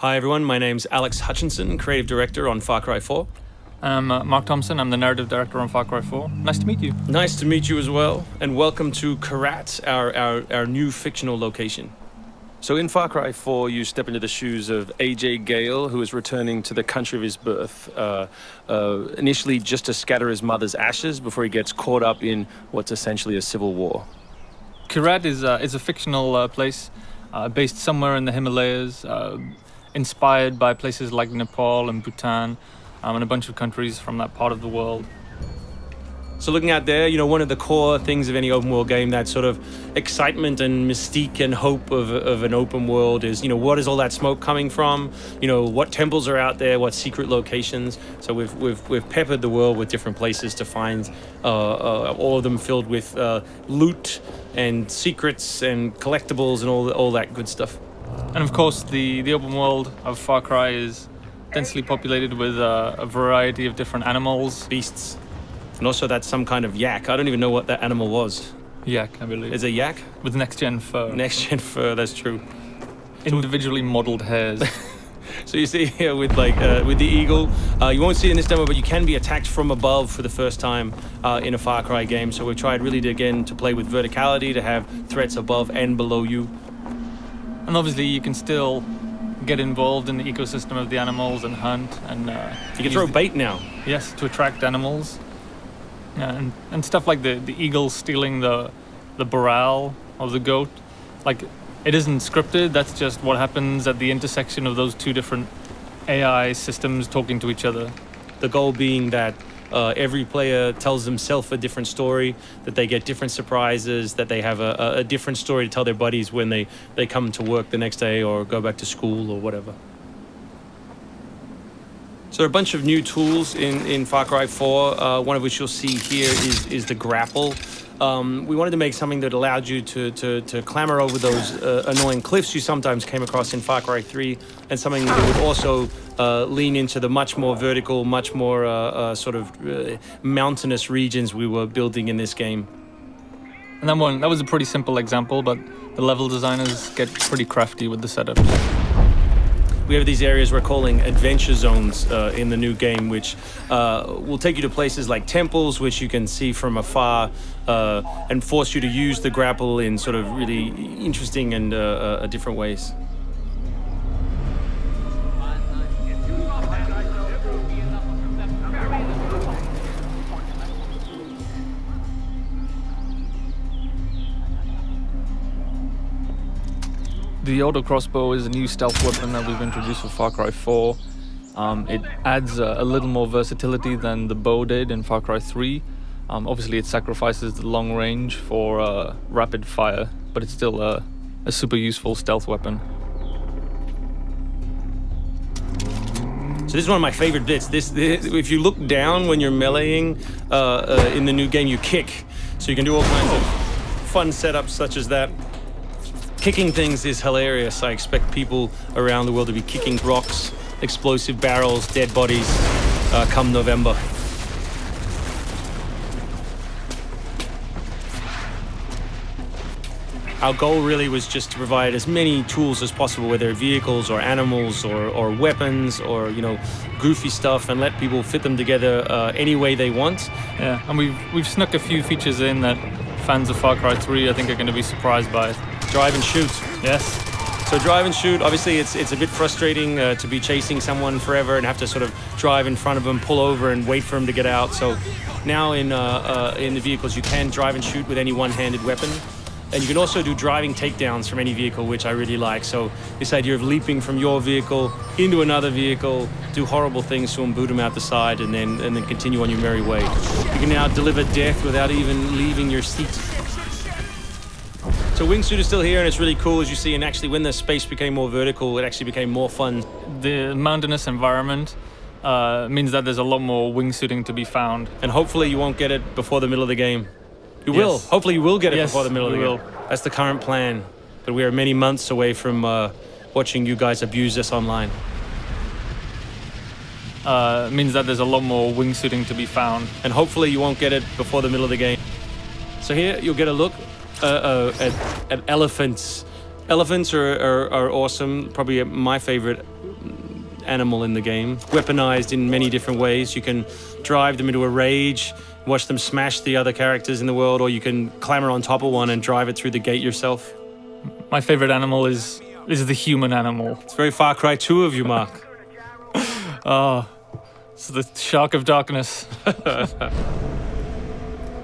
Hi everyone, my name's Alex Hutchinson, Creative Director on Far Cry 4. I'm Mark Thompson, I'm the Narrative Director on Far Cry 4. Nice to meet you. Nice to meet you as well, and welcome to Kyrat, our new fictional location. So in Far Cry 4, you step into the shoes of AJ Gale, who is returning to the country of his birth, initially just to scatter his mother's ashes before he gets caught up in what's essentially a civil war. Kyrat is a fictional place based somewhere in the Himalayas, inspired by places like Nepal and Bhutan, and a bunch of countries from that part of the world. So looking out there, you know, one of the core things of any open world game, that sort of excitement and mystique and hope of an open world is, you know, what is all that smoke coming from? You know, what temples are out there? What secret locations? So we've peppered the world with different places to find, all of them filled with loot and secrets and collectibles and all that good stuff. And of course, the open world of Far Cry is densely populated with a variety of different animals. Beasts. And also that's some kind of yak. I don't even know what that animal was. Yak, I believe. Is it a yak? With next-gen fur. Next-gen fur, that's true. Individually modeled hairs. So you see here with with the eagle, you won't see it in this demo, but you can be attacked from above for the first time in a Far Cry game. So we've tried really to play with verticality, to have threats above and below you. And obviously you can still get involved in the ecosystem of the animals and hunt and you can throw bait now. Yes, to attract animals. Yeah, and stuff like the eagle stealing the morale of the goat. Like, it isn't scripted, that's just what happens at the intersection of those two different AI systems talking to each other. The goal being that every player tells themselves a different story, that they get different surprises, that they have a different story to tell their buddies when they come to work the next day or go back to school or whatever. So there are a bunch of new tools in Far Cry 4, one of which you'll see here is the grapple. We wanted to make something that allowed you to clamber over those annoying cliffs you sometimes came across in Far Cry 3, and something that would also lean into the much more vertical, much more sort of mountainous regions we were building in this game. And that was a pretty simple example, but the level designers get pretty crafty with the setup. We have these areas we're calling adventure zones in the new game, which will take you to places like temples, which you can see from afar, and force you to use the grapple in sort of really interesting and different ways. The auto crossbow is a new stealth weapon that we've introduced for Far Cry 4. It adds a little more versatility than the bow did in Far Cry 3. Obviously it sacrifices the long range for rapid fire, but it's still a super useful stealth weapon. So this is one of my favorite bits. If you look down when you're meleeing in the new game, you kick. So you can do all kinds of fun setups such as that. Kicking things is hilarious. I expect people around the world to be kicking rocks, explosive barrels, dead bodies come November. Our goal really was just to provide as many tools as possible, whether vehicles or animals or weapons or, you know, goofy stuff, and let people fit them together any way they want. Yeah, and we've snuck a few features in that fans of Far Cry 3 I think are going to be surprised by. Drive and shoot. Yes. So drive and shoot, obviously it's a bit frustrating to be chasing someone forever and have to sort of drive in front of them, pull over and wait for them to get out. So now in the vehicles you can drive and shoot with any one-handed weapon. And you can also do driving takedowns from any vehicle, which I really like. So this idea of leaping from your vehicle into another vehicle, do horrible things to them, boot them out the side, and then continue on your merry way. You can now deliver death without even leaving your seat. So Wingsuit is still here, and it's really cool, as you see, and actually when the space became more vertical, it actually became more fun. The mountainous environment means that there's a lot more wingsuiting to be found. And hopefully you won't get it before the middle of the game. You will. Hopefully you will get it before the middle of the game. That's the current plan. But we are many months away from watching you guys abuse this online. Means that there's a lot more wingsuiting to be found. And hopefully you won't get it before the middle of the game. So here you'll get a look at elephants. Elephants are awesome. Probably my favorite animal in the game, weaponized in many different ways. You can drive them into a rage, watch them smash the other characters in the world, or you can clamber on top of one and drive it through the gate yourself. My favorite animal is the human animal. It's very Far Cry 2 of you, Mark. Oh, it's the Shark of Darkness.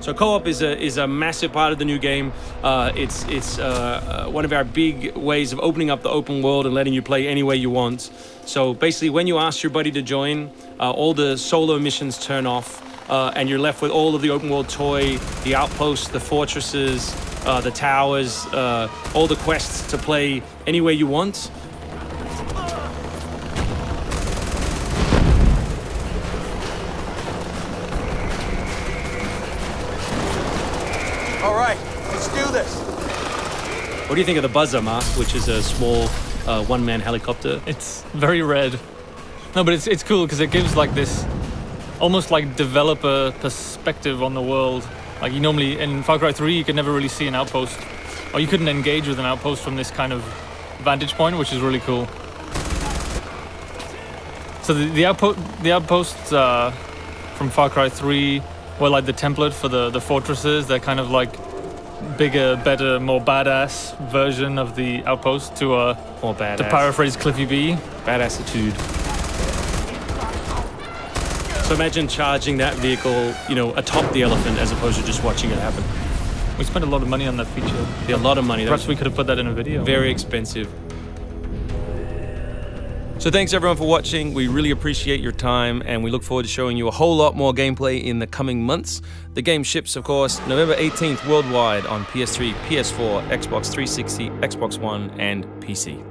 So co-op is a massive part of the new game. It's one of our big ways of opening up the open world and letting you play any way you want. So basically, when you ask your buddy to join, all the solo missions turn off, and you're left with all of the open world toy, the outposts, the fortresses, the towers, all the quests to play any way you want. All right, let's do this. What do you think of the Buzzer, Mark, which is a small one-man helicopter? It's very red. No, but it's cool because it gives like this almost like developer perspective on the world. Like you normally in Far Cry 3 you could never really see an outpost, or you couldn't engage with an outpost from this kind of vantage point, which is really cool. So the outposts from Far Cry 3 were like the template for the fortresses. They're kind of like bigger, better, more badass version of the outpost to More badass. to paraphrase Cliffy B. Badassitude. So imagine charging that vehicle, you know, atop the elephant as opposed to just watching it happen. We spent a lot of money on that feature. Yeah, a lot of money. Perhaps we could have put that in a video. Very expensive. So thanks everyone for watching. We really appreciate your time and we look forward to showing you a whole lot more gameplay in the coming months. The game ships, of course, November 18th worldwide on PS3, PS4, Xbox 360, Xbox One, and PC.